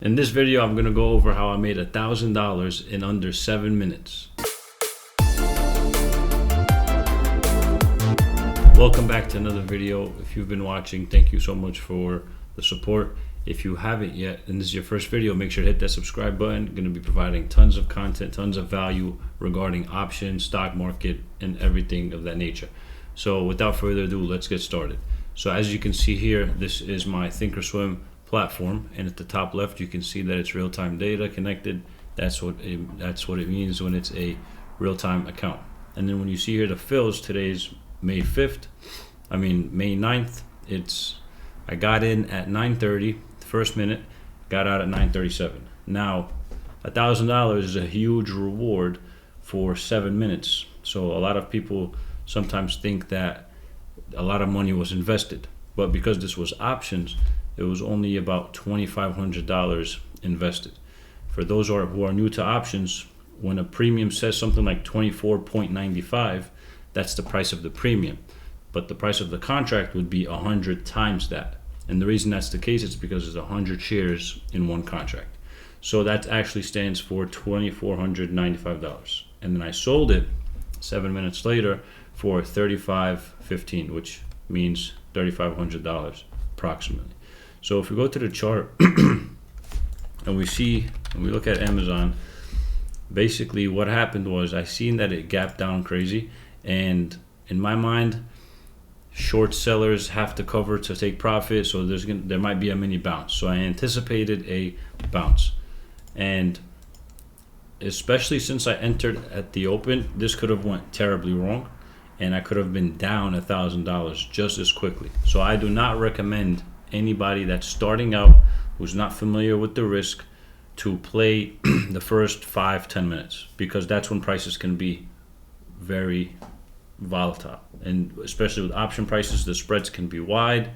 In this video, I'm going to go over how I made $1,000 in under 7 minutes. Welcome back to another video. If you've been watching, thank you so much for the support. If you haven't yet, and this is your first video, make sure to hit that subscribe button. I'm going to be providing tons of content, tons of value regarding options, stock market, and everything of that nature. So without further ado, let's get started. So as you can see here, this is my Thinkorswim platform, and at the top left you can see that it's real-time data connected. That's what it means when it's a real-time account. And then when you see here the fills, today's May 9th. I got in at 9:30, first minute, got out at 9:37. Now $1,000 is a huge reward for 7 minutes. So a lot of people sometimes think that a lot of money was invested, but because this was options, it was only about $2,500 invested. For those who are new to options, when a premium says something like 24.95, that's the price of the premium. But the price of the contract would be 100 times that. And the reason that's the case is because there's 100 shares in one contract. So that actually stands for $2,495. And then I sold it 7 minutes later for $35.15, which means $3,500 approximately. So if we go to the chart and we look at Amazon, basically what happened was I seen that it gapped down crazy, and in my mind, short sellers have to cover to take profit, so there might be a mini bounce. So I anticipated a bounce, and especially since I entered at the open, this could have went terribly wrong, and I could have been down $1,000 just as quickly. So I do not recommend anybody that's starting out, who's not familiar with the risk, to play the first 5-10 minutes, because that's when prices can be very volatile. And especially with option prices, the spreads can be wide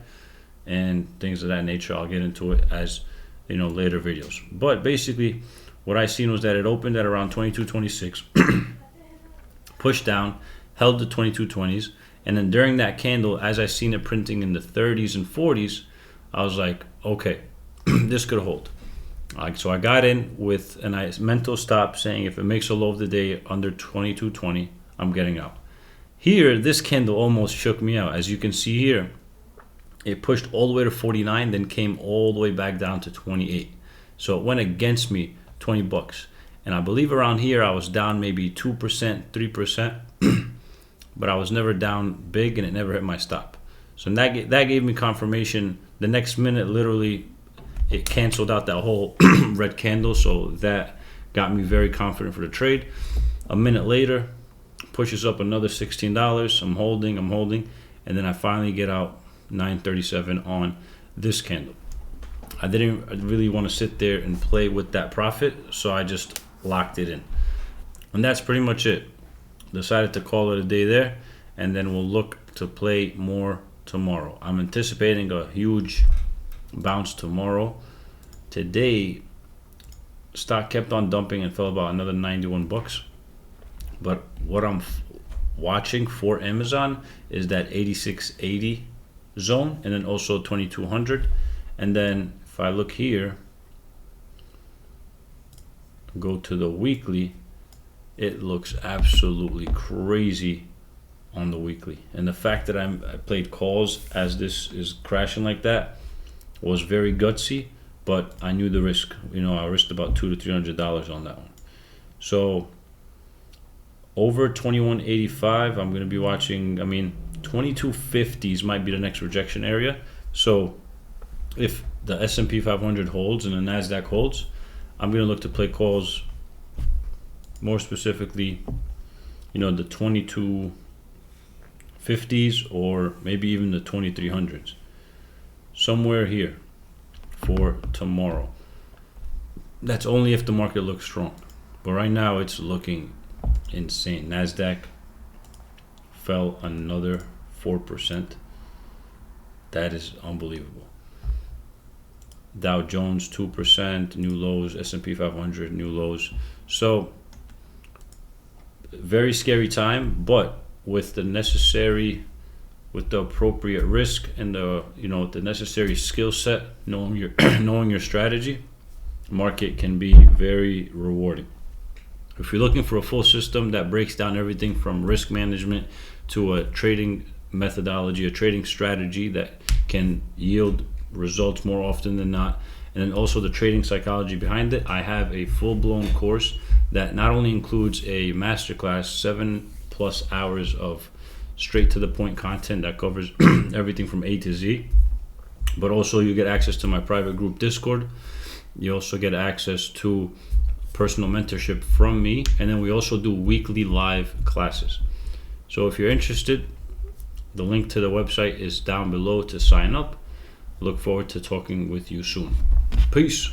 and things of that nature. I'll get into it as later videos. But basically what I seen was that it opened at around 22.26, pushed down, held the 22.20s, and then during that candle, as I seen it printing in the 30s and 40s, I was like, okay, this could hold. So I got in with a nice mental stop saying if it makes a low of the day under 22.20, I'm getting out. Here, this candle almost shook me out. As you can see here, it pushed all the way to 49, then came all the way back down to 28. So it went against me $20. And I believe around here I was down maybe 2%, 3%, but I was never down big, and it never hit my stop. So that gave me confirmation. The next minute, literally, it canceled out that whole red candle, so that got me very confident for the trade. A minute later, pushes up another $16. I'm holding, and then I finally get out 9:37 on this candle. I didn't really want to sit there and play with that profit, so I just locked it in. And that's pretty much it. Decided to call it a day there, and then we'll look to play more tomorrow. I'm anticipating a huge bounce tomorrow. Today, stock kept on dumping and fell about another $91. But what I'm watching for Amazon is that 8680 zone, and then also 2200. And then if I look here, go to the weekly, it looks absolutely crazy on the weekly. And the fact that I played calls as this is crashing like that was very gutsy, but I knew the risk. I risked about $200 to $300 on that one. So over 2185, I'm going to be watching. 2250s might be the next rejection area. So if the S&P 500 holds and the NASDAQ holds, I'm going to look to play calls, more specifically, the 2250s or maybe even the 2300s. Somewhere here for tomorrow. That's only if the market looks strong. But right now it's looking insane. NASDAQ fell another 4%. That is unbelievable. Dow Jones 2%, new lows. S&P 500 new lows. So very scary time, but with the appropriate risk and the necessary skill set, knowing your strategy, market can be very rewarding. If you're looking for a full system that breaks down everything from risk management to a trading methodology, a trading strategy that can yield results more often than not, and then also the trading psychology behind it, I have a full-blown course that not only includes a masterclass, 7+ hours of straight to the point content that covers everything from A to Z, but also you get access to my private group Discord. You also get access to personal mentorship from me, and then we also do weekly live classes. So if you're interested, the link to the website is down below to sign up. Look forward to talking with you soon. Peace.